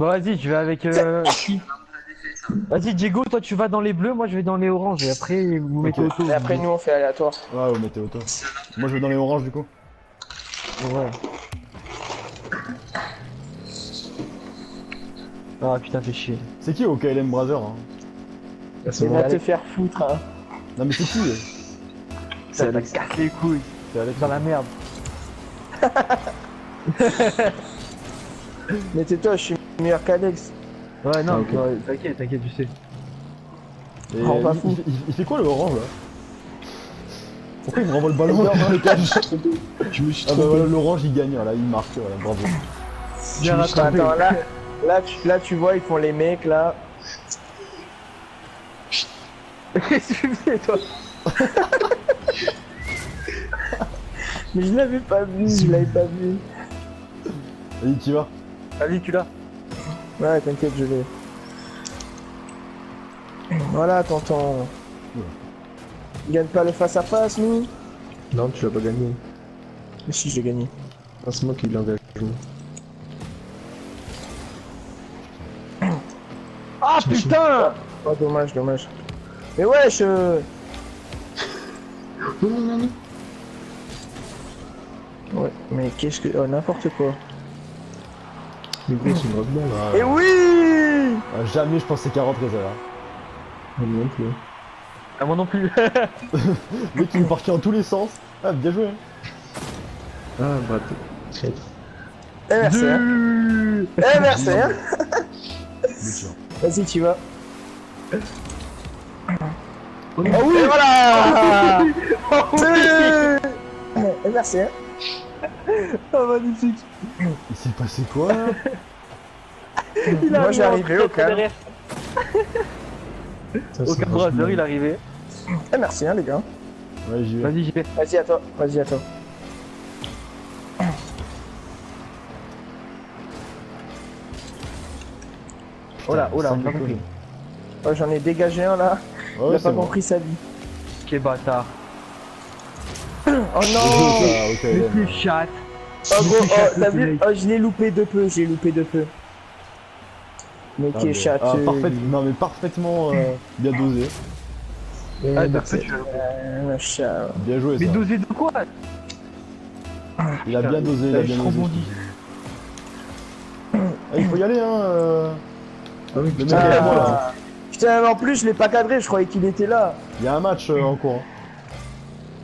Bon, vas-y, je vais avec. Vas-y, Diego, toi tu vas dans les bleus, moi je vais dans les oranges. Et après, vous mettez Ok. auto. Et après, nous, on fait aléatoire. Ouais, vous mettez auto. Moi, je vais dans les oranges du coup. Ouais. Ah putain, fais chier. C'est qui au KLM Brother hein? Il va te faire foutre, hein. Non, mais c'est qui Ça te casse les couilles. C'est Alex. Dans la merde. Mais tais-toi, je suis meilleur qu'Alex. Ouais, non, Ah, ok. ouais, t'inquiète, t'inquiète, tu sais. Et, Oh, pas il, fou. il fait quoi le orange là? Pourquoi il me renvoie le ballon dans le cage? Je me suis Ah bah trompé. voilà, l'orange il gagne, voilà, il marque, voilà, bravo. Bien rattrapé. Attends, là, tu vois, ils font les mecs, là. Qu'est-ce que tu fais, toi? Mais je l'avais pas vu, je l'avais pas vu. Vas-y, tu vas. Vas-y, tu l'as. Ouais, t'inquiète, je l'ai. Voilà, tonton. Ouais. Gagne pas le face-à-face, nous. Non, tu l'as pas gagné. Mais si, je l'ai gagné. Ah, c'est moi qui l'ai engagé. Ah putain! Oh, dommage, dommage. Mais wesh Non, non, non, non. Ouais, mais qu'est-ce que... Oh, n'importe quoi. Mais gros, c'est une grosse balle. Ah, Et oui ah, jamais je pensais qu'à rentrer ça là. Ah, moi non plus. Ah, moi non plus. Le mec il est parti en tous les sens. Ah, bien joué. Hein. Ah, bah, traître. Eh, merci, hein. Eh, merci, hein. Bien sûr. Vas-y, tu vas. Oh non. Oh oui, voilà. Eh, merci, hein. Oh, magnifique. Il s'est passé quoi là? Il est Moi, j'ai en arrivé au traître calme. derrière. Ça, Au c'est cadre vachement il est arrivé. Eh, merci, hein, les gars. Ouais, j'y vais. Vas-y, j'y vais. Vas-y, à toi. Vas-y, à toi. Oh là, oh là, Sans j'ai pas déconner. compris. Oh, j'en ai dégagé un, là. Ouais, Il a c'est pas bon. compris sa vie. Quel bâtard. Oh Bien non. joué, ça, ok, Le Hélène. plus chat. Oh, gros, Le plus oh, chat, t'as le vu? mec. Oh, je l'ai loupé de peu, j'ai loupé de peu. Mais Ah, qui est mais- chat. ah, non mais parfaitement bien dosé. Ah, merci. t'as fait, Le chat. Bien joué Mais ça. dosé de quoi? Il a bien dosé, il a bien Je dosé. rebondis. Ah, il faut y aller hein. Ah oui, Le putain. mec est moi là. Ah. Putain, en plus, je l'ai pas cadré, je croyais qu'il était là. Il y a un match en cours. Hein.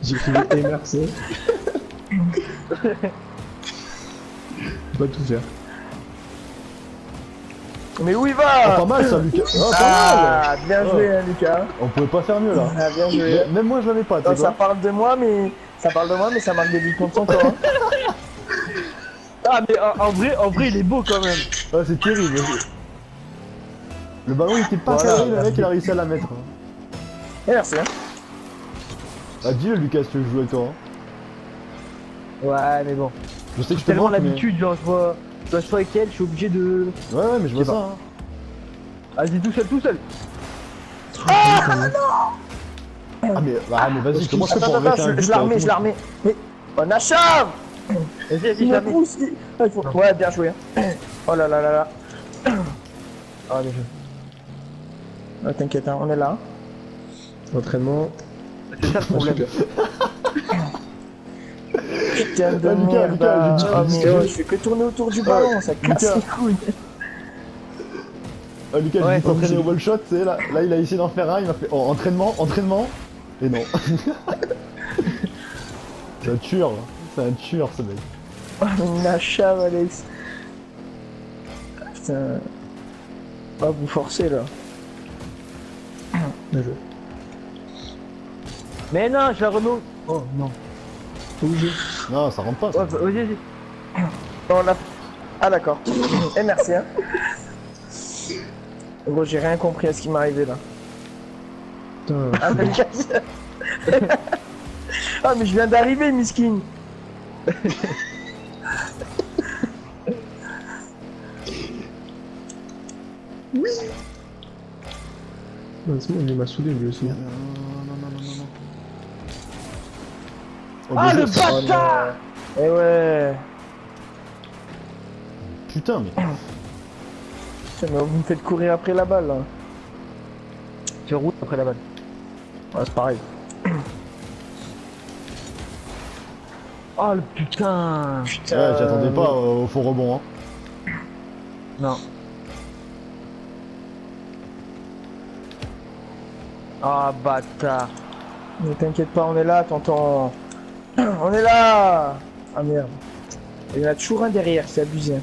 J'ai écrit MRC. Pas tout faire. Mais où il Ah, va? pas mal ça Lucas. Ah, pas mal. Ah, bien Oh. joué, hein, Lucas. On pouvait pas faire mieux là. Ah, bien joué. Même moi je l'avais pas, tu Non, sais ça quoi. parle de moi, mais ça marque des buts contre son corps. Hein. Ah, mais en vrai, il est beau quand même. Ah, c'est terrible. Le ballon il était pas Voilà. carré, le mec il a réussi à la mettre. Hein. Et merci. Hein. Ah dis-le Lucas si tu veux jouer avec toi. Hein. Ouais, mais bon. Je sais que je J'ai te tellement manque mais... l'habitude, genre, je vois avec elle, je suis obligé de. Ouais ouais mais je vois Je sais ça. Hein. Vas-y, tout seul, tout seul. Ah mais vas-y, comment je fais Attends, pour attends, arrêter un but je la là, remets, je la remets. Mais on achève. Vas-y, vas-y, Il je me la mets. pousse. Ah, il faut... Ouais, bien joué. Hein. Oh là là là là. Ah, bien joué. Ah, t'inquiète, hein, on est là. Entraînement. C'est ça le Ah, problème. super. Putain de Ah, Lucas, merde. Lucas, j'ai dit- Ah, j'ai mais dit- je fais que tourner autour du ballon, ça casse Lucas. les couilles. Ah Lucas, Ouais, je vais t'entraîner au wall shot, tu sais, là il a essayé d'en faire un, il m'a fait oh, entraînement, et non. C'est un tueur, là. C'est un tueur ce mec. Oh, une achève, Alex. Putain. Oh, vous forcez là. Bien joué. Mais non, je la remets au. Oh non. Bouge. Non, ça rentre pas. Ça. Ouais, vas-y, vas-y. On l'a... Ah d'accord. Et merci hein. Gros, j'ai rien compris à ce qui m'est arrivé là. Putain. Ah mais, ah, mais je viens d'arriver, miskin. Non, c'est bon, il m'a saoulé lui aussi. Non. Oh, Ah, bien le joué, ça. bâtard! Eh ouais. Putain, mais. Putain, mais vous me faites courir après la balle là. Tu roules après la balle. Ouais, c'est pareil. Oh le putain. Ouais, j'y attendais pas au faux rebond. Hein. Non. Ah bâtard. Ne t'inquiète pas, on est là, tonton. On est là. Ah merde. Il y en a toujours un derrière, c'est abusé.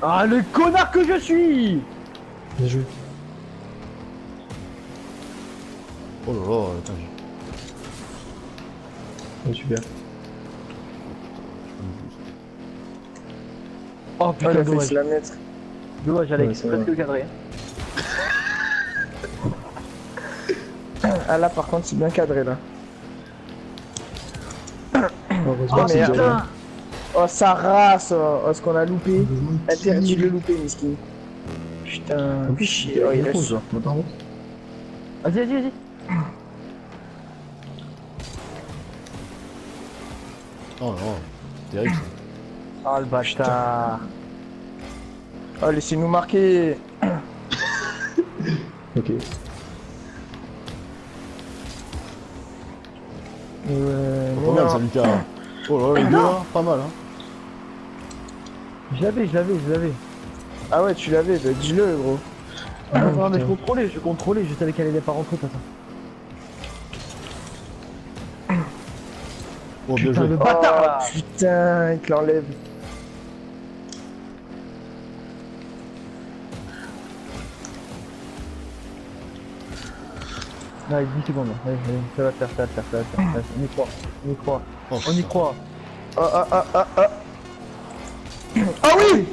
Ah le connard que je suis. Bien joué. Oh là là, attends, Ouais, super. Oh Oh, il putain a failli dommage. se la mettre. Dommage Alex, Ouais, c'est c'est presque vrai. cadré. Ah là, par contre, c'est bien cadré là. Heureusement, Oh mais c'est putain. Oh, sa race. Oh, ce qu'on a loupé. Heureusement que Interdit de le louper, Miskin. Putain, En plus, chier. Oh, il reste. rouge. Attends. Vas-y, vas-y, vas-y. Oh non, terrible ça. Oh le bâtard. Oh, laissez-nous marquer. Ok. Mais Pas mal non. ça, Lucas. Oh là là, les deux là, pas mal. Hein. Je l'avais. Ah ouais, tu l'avais, bah, dis-le, gros. Non, mais putain. je contrôlais, je savais qu'elle allait pas rentrer, papa. Oh, bien Putain, joué. le bâtard Oh, là. putain, il te l'enlève. Ouais, 10 secondes. Allez, ça va te faire, ça va te faire, ça va te faire. Vas-y, on y croit, on y croit. Oh, On y croit. Ah ah ah ah ah. Ah oui.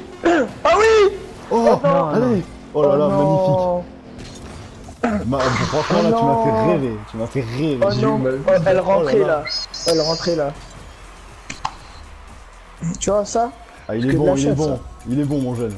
Ah oui. Oh, non, allez. Oh là là, non. Franchement, là, Oh tu m'as fait non. rêver. Tu m'as fait rêver. Oh J'ai non, eu mal. oh, elle rentrait Oh là là. Elle rentrait là. Tu vois ça? Ah, il Que est de bon, la il est chatte, bon. ça. Il est bon, mon jeune.